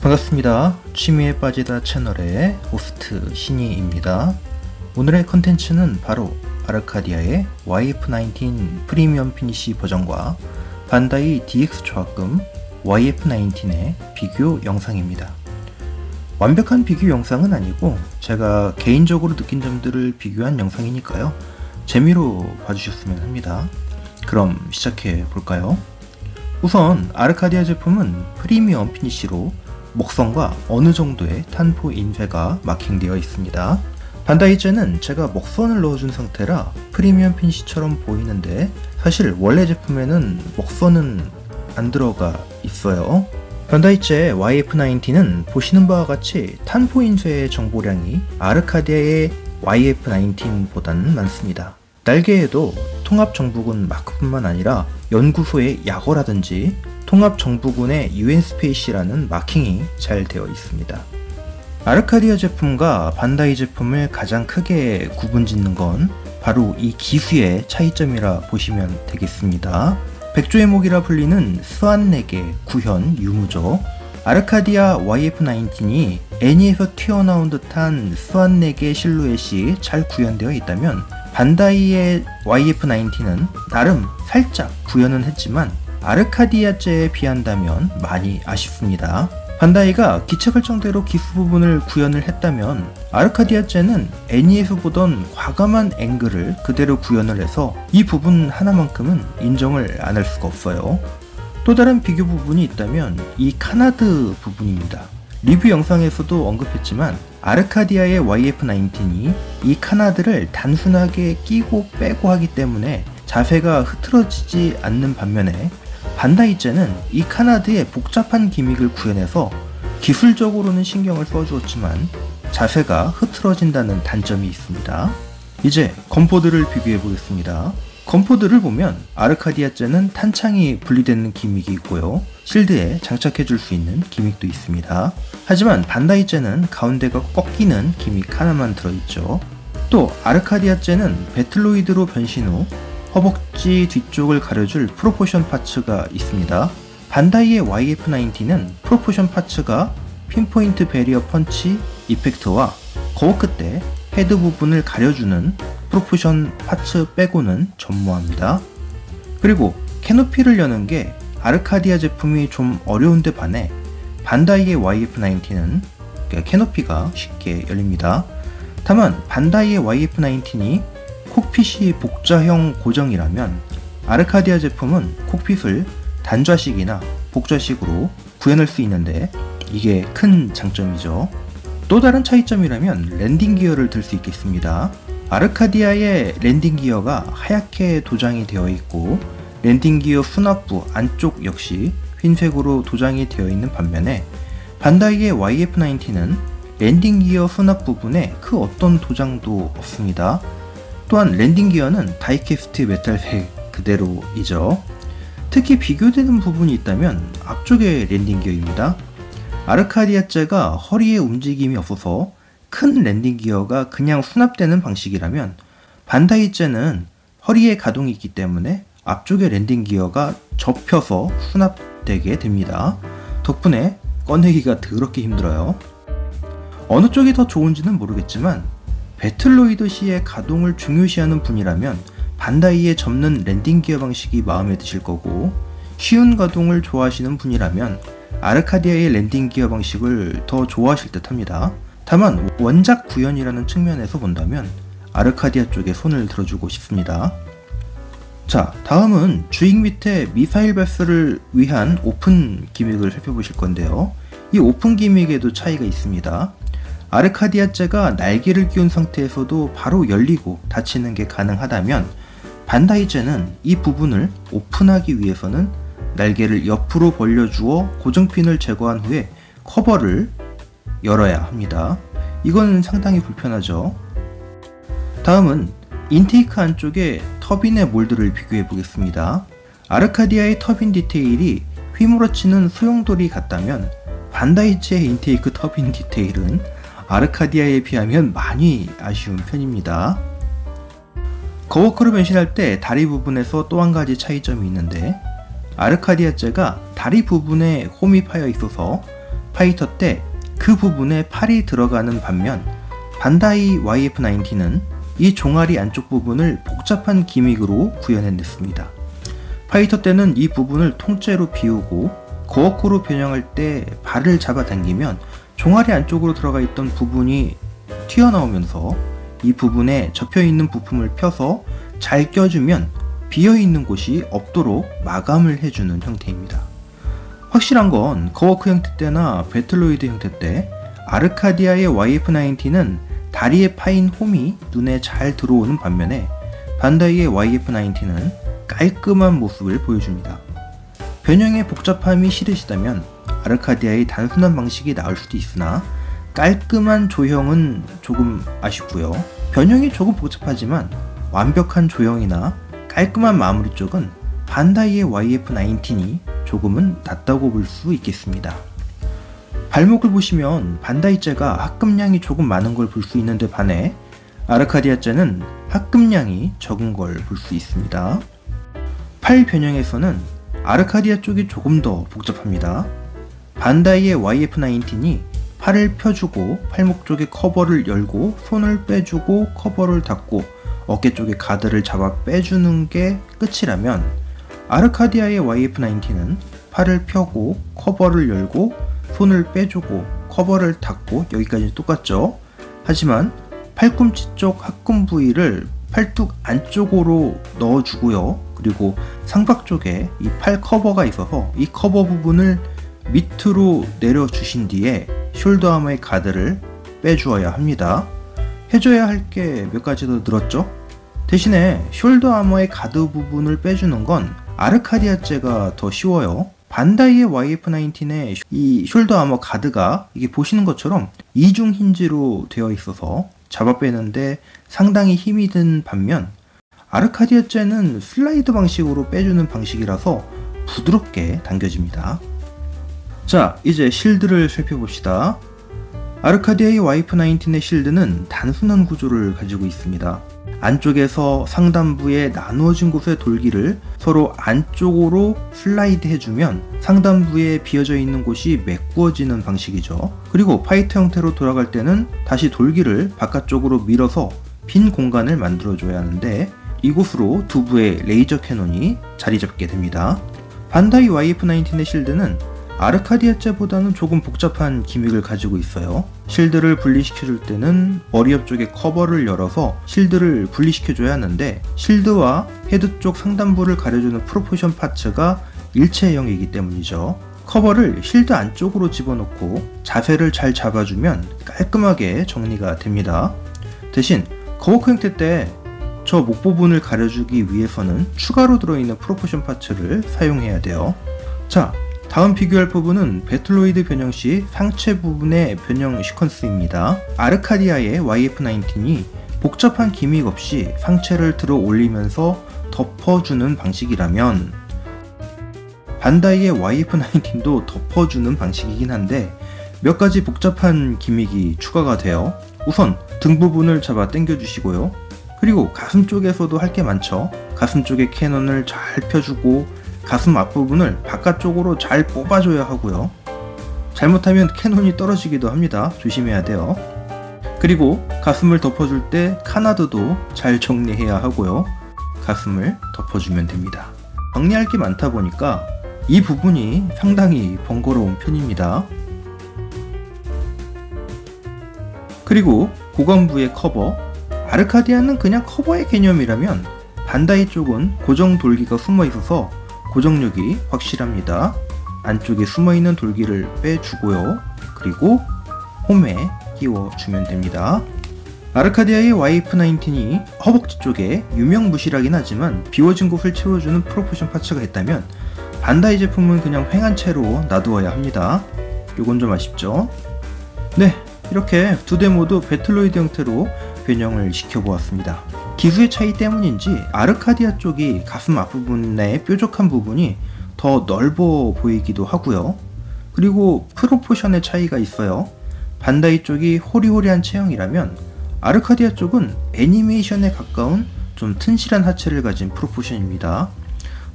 반갑습니다. 취미에 빠지다 채널의 호스트 신이입니다. 오늘의 컨텐츠는 바로 아르카디아의 YF-19 프리미엄 피니시 버전과 반다이 DX 조합금 YF-19의 비교 영상입니다. 완벽한 비교 영상은 아니고 제가 개인적으로 느낀 점들을 비교한 영상이니까요. 재미로 봐주셨으면 합니다. 그럼 시작해 볼까요? 우선 아르카디아 제품은 프리미엄 피니시로 먹선과 어느 정도의 탄포 인쇄가 마킹되어 있습니다. 반다이제는 제가 먹선을 넣어준 상태라 프리미엄 피니시처럼 보이는데 사실 원래 제품에는 먹선은 안 들어가 있어요. 반다이제 YF-19은 보시는 바와 같이 탄포 인쇄의 정보량이 아르카디아의 YF-19보다는 많습니다. 날개에도 통합 정부군 마크뿐만 아니라 연구소의 약어라든지 통합 정부군의 UNSpace라는 마킹이 잘 되어 있습니다. 아르카디아 제품과 반다이 제품을 가장 크게 구분짓는 건 바로 이 기수의 차이점이라 보시면 되겠습니다. 백조의 목이라 불리는 스완넥의 구현 유무죠. 아르카디아 YF-19이 애니에서 튀어나온 듯한 스완넥의 실루엣이 잘 구현되어 있다면 반다이의 YF-19은 나름 살짝 구현은 했지만 아르카디아제에 비한다면 많이 아쉽습니다. 반다이가 기체 설정대로 기수 부분을 구현을 했다면 아르카디아제는 애니에서 보던 과감한 앵글을 그대로 구현을 해서 이 부분 하나만큼은 인정을 안 할 수가 없어요. 또 다른 비교 부분이 있다면 이 카나드 부분입니다. 리뷰 영상에서도 언급했지만 아르카디아의 YF-19이 이 카나드를 단순하게 끼고 빼고 하기 때문에 자세가 흐트러지지 않는 반면에 반다이제는 이 카나드의 복잡한 기믹을 구현해서 기술적으로는 신경을 써주었지만 자세가 흐트러진다는 단점이 있습니다. 이제 건포드를 비교해 보겠습니다. 건포드를 보면 아르카디아제는 탄창이 분리되는 기믹이 있고요. 실드에 장착해 줄 수 있는 기믹도 있습니다. 하지만 반다이제는 가운데가 꺾이는 기믹 하나만 들어있죠. 또 아르카디아제는 배틀로이드로 변신 후 허벅지 뒤쪽을 가려줄 프로포션 파츠가 있습니다. 반다이의 YF-19은 프로포션 파츠가 핀포인트 베리어 펀치 이펙트와 거울 끝에 헤드 부분을 가려주는 프로포션 파츠 빼고는 전무합니다. 그리고 캐노피를 여는 게 아르카디아 제품이 좀 어려운데 반해 반다이의 YF-19은 캐노피가 쉽게 열립니다. 다만 반다이의 YF-19이 콕핏이 복좌형 고정이라면 아르카디아 제품은 콕핏을 단좌식이나 복좌식으로 구현할 수 있는데 이게 큰 장점이죠. 또 다른 차이점이라면 랜딩 기어를 들 수 있겠습니다. 아르카디아의 랜딩 기어가 하얗게 도장이 되어 있고 랜딩 기어 수납부 안쪽 역시 흰색으로 도장이 되어 있는 반면에 반다이의 YF-19은 랜딩 기어 수납 부분에 그 어떤 도장도 없습니다. 또한 랜딩 기어는 다이캐스트 메탈색 그대로이죠. 특히 비교되는 부분이 있다면 앞쪽의 랜딩 기어입니다. 아르카디아제가 허리에 움직임이 없어서 큰 랜딩 기어가 그냥 수납되는 방식이라면 반다이제는 허리에 가동이 있기 때문에 앞쪽의 랜딩 기어가 접혀서 수납되게 됩니다. 덕분에 꺼내기가 더럽게 힘들어요. 어느 쪽이 더 좋은지는 모르겠지만 배틀로이드 시의 가동을 중요시하는 분이라면 반다이의 접는 랜딩 기어 방식이 마음에 드실 거고 쉬운 가동을 좋아하시는 분이라면 아르카디아의 랜딩 기어 방식을 더 좋아하실 듯 합니다. 다만 원작 구현이라는 측면에서 본다면 아르카디아 쪽에 손을 들어주고 싶습니다. 자, 다음은 주익 밑에 미사일 발사를 위한 오픈 기믹을 살펴보실 건데요. 이 오픈 기믹에도 차이가 있습니다. 아르카디아제가 날개를 끼운 상태에서도 바로 열리고 닫히는 게 가능하다면 반다이제는 이 부분을 오픈하기 위해서는 날개를 옆으로 벌려주어 고정핀을 제거한 후에 커버를 열어야 합니다. 이건 상당히 불편하죠. 다음은 인테이크 안쪽에 터빈의 몰드를 비교해 보겠습니다. 아르카디아의 터빈 디테일이 휘몰아치는 소용돌이 같다면 반다이제의 인테이크 터빈 디테일은 아르카디아에 비하면 많이 아쉬운 편입니다. 거워크로 변신할 때 다리 부분에서 또 한 가지 차이점이 있는데 아르카디아제가 다리 부분에 홈이 파여 있어서 파이터 때 그 부분에 팔이 들어가는 반면 반다이 YF-90는 이 종아리 안쪽 부분을 복잡한 기믹으로 구현해냈습니다. 파이터 때는 이 부분을 통째로 비우고 거꾸로 변형할 때 발을 잡아당기면 종아리 안쪽으로 들어가 있던 부분이 튀어나오면서 이 부분에 접혀있는 부품을 펴서 잘 껴주면 비어있는 곳이 없도록 마감을 해주는 형태입니다. 확실한 건 거워크 형태 때나 배틀로이드 형태 때 아르카디아의 YF-90는 다리에 파인 홈이 눈에 잘 들어오는 반면에 반다이의 YF-90는 깔끔한 모습을 보여줍니다. 변형의 복잡함이 싫으시다면 아르카디아의 단순한 방식이 나을 수도 있으나 깔끔한 조형은 조금 아쉽고요. 변형이 조금 복잡하지만 완벽한 조형이나 깔끔한 마무리 쪽은 반다이의 YF-90이 조금은 낫다고 볼 수 있겠습니다. 발목을 보시면 반다이제가 합금량이 조금 많은 걸 볼 수 있는데 반해 아르카디아제는 합금량이 적은 걸 볼 수 있습니다. 팔 변형에서는 아르카디아 쪽이 조금 더 복잡합니다. 반다이의 YF-90이 팔을 펴주고 팔목 쪽에 커버를 열고 손을 빼주고 커버를 닫고 어깨 쪽에 가드를 잡아 빼주는 게 끝이라면 아르카디아의 YF-90는 팔을 펴고 커버를 열고 손을 빼주고 커버를 닫고 여기까지 똑같죠. 하지만 팔꿈치 쪽 합금 부위를 팔뚝 안쪽으로 넣어주고요. 그리고 상박 쪽에 이 팔 커버가 있어서 이 커버 부분을 밑으로 내려주신 뒤에 숄더 아머의 가드를 빼주어야 합니다. 해줘야 할 게 몇 가지 더 늘었죠. 대신에 숄더 아머의 가드 부분을 빼주는 건 아르카디아제가 더 쉬워요. 반다이의 YF-90의 이 숄더 아머 가드가 이게 보시는 것처럼 이중 힌지로 되어 있어서 잡아 빼는데 상당히 힘이 든 반면 아르카디아제는 슬라이드 방식으로 빼주는 방식이라서 부드럽게 당겨집니다. 자, 이제 실드를 살펴봅시다. 아르카디아의 YF-90의 실드는 단순한 구조를 가지고 있습니다. 안쪽에서 상단부에 나누어진 곳의 돌기를 서로 안쪽으로 슬라이드 해주면 상단부에 비어져 있는 곳이 메꾸어지는 방식이죠. 그리고 파이터 형태로 돌아갈 때는 다시 돌기를 바깥쪽으로 밀어서 빈 공간을 만들어줘야 하는데 이곳으로 두부의 레이저 캐논이 자리 잡게 됩니다. 반다이 YF-90의 실드는 아르카디아제보다는 조금 복잡한 기믹을 가지고 있어요. 실드를 분리시켜줄 때는 머리 옆쪽에 커버를 열어서 실드를 분리시켜줘야 하는데 실드와 헤드 쪽 상단부를 가려주는 프로포션 파츠가 일체형이기 때문이죠. 커버를 실드 안쪽으로 집어넣고 자세를 잘 잡아주면 깔끔하게 정리가 됩니다. 대신 거워크 형태 때 저 목 부분을 가려주기 위해서는 추가로 들어있는 프로포션 파츠를 사용해야 돼요. 자, 다음 비교할 부분은 배틀로이드 변형 시 상체 부분의 변형 시퀀스입니다. 아르카디아의 YF-90이 복잡한 기믹 없이 상체를 들어 올리면서 덮어주는 방식이라면 반다이의 YF-90도 덮어주는 방식이긴 한데 몇 가지 복잡한 기믹이 추가가 돼요. 우선 등 부분을 잡아 당겨주시고요. 그리고 가슴 쪽에서도 할 게 많죠. 가슴 쪽에 캐논을 잘 펴주고 가슴 앞부분을 바깥쪽으로 잘 뽑아줘야 하고요. 잘못하면 캐논이 떨어지기도 합니다. 조심해야 돼요. 그리고 가슴을 덮어줄 때 카나드도 잘 정리해야 하고요. 가슴을 덮어주면 됩니다. 정리할 게 많다 보니까 이 부분이 상당히 번거로운 편입니다. 그리고 고관부의 커버, 아르카디아는 그냥 커버의 개념이라면 반다이 쪽은 고정 돌기가 숨어 있어서 고정력이 확실합니다. 안쪽에 숨어있는 돌기를 빼주고요. 그리고 홈에 끼워주면 됩니다. 아르카디아의 YF-90이 허벅지 쪽에 유명무실하긴 하지만 비워진 곳을 채워주는 프로포션 파츠가 있다면 반다이 제품은 그냥 횡한 채로 놔두어야 합니다. 요건 좀 아쉽죠? 네, 이렇게 두 대 모두 배틀로이드 형태로 변형을 시켜보았습니다. 기수의 차이 때문인지 아르카디아 쪽이 가슴 앞부분의 뾰족한 부분이 더 넓어 보이기도 하고요. 그리고 프로포션의 차이가 있어요. 반다이 쪽이 호리호리한 체형이라면 아르카디아 쪽은 애니메이션에 가까운 좀 튼실한 하체를 가진 프로포션입니다.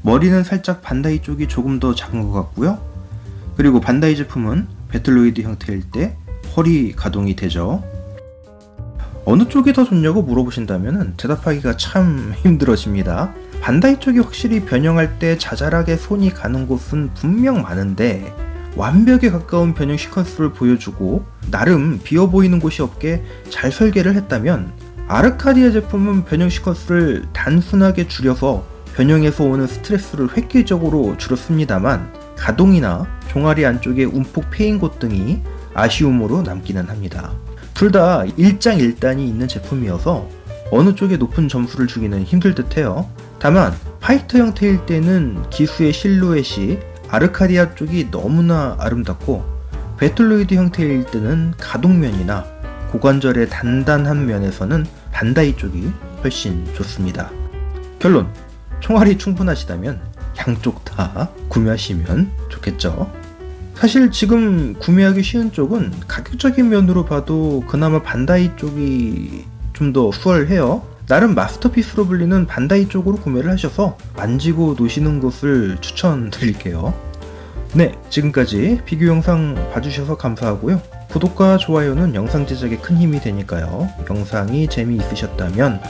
머리는 살짝 반다이 쪽이 조금 더 작은 것 같고요. 그리고 반다이 제품은 배틀로이드 형태일 때 펄이 가동이 되죠. 어느 쪽이 더 좋냐고 물어보신다면 대답하기가 참 힘들어집니다. 반다이 쪽이 확실히 변형할 때 자잘하게 손이 가는 곳은 분명 많은데 완벽에 가까운 변형 시퀀스를 보여주고 나름 비어 보이는 곳이 없게 잘 설계를 했다면, 아르카디아 제품은 변형 시퀀스를 단순하게 줄여서 변형에서 오는 스트레스를 획기적으로 줄였습니다만 가동이나 종아리 안쪽에 움푹 패인 곳 등이 아쉬움으로 남기는 합니다. 둘 다 일장일단이 있는 제품이어서 어느 쪽에 높은 점수를 주기는 힘들 듯해요. 다만 파이터 형태일 때는 기수의 실루엣이 아르카디아 쪽이 너무나 아름답고, 배틀로이드 형태일 때는 가동면이나 고관절의 단단한 면에서는 반다이 쪽이 훨씬 좋습니다. 결론, 총알이 충분하시다면 양쪽 다 구매하시면 좋겠죠. 사실 지금 구매하기 쉬운 쪽은 가격적인 면으로 봐도 그나마 반다이 쪽이 좀 더 수월해요. 나름 마스터피스로 불리는 반다이 쪽으로 구매를 하셔서 만지고 노시는 것을 추천드릴게요. 네, 지금까지 비교 영상 봐주셔서 감사하고요. 구독과 좋아요는 영상 제작에 큰 힘이 되니까요. 영상이 재미있으셨다면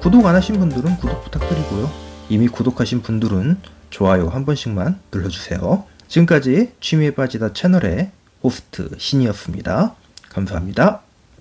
구독 안 하신 분들은 구독 부탁드리고요. 이미 구독하신 분들은 좋아요 한 번씩만 눌러주세요. 지금까지 취미에 빠지다 채널의 호스트 신이었습니다. 감사합니다.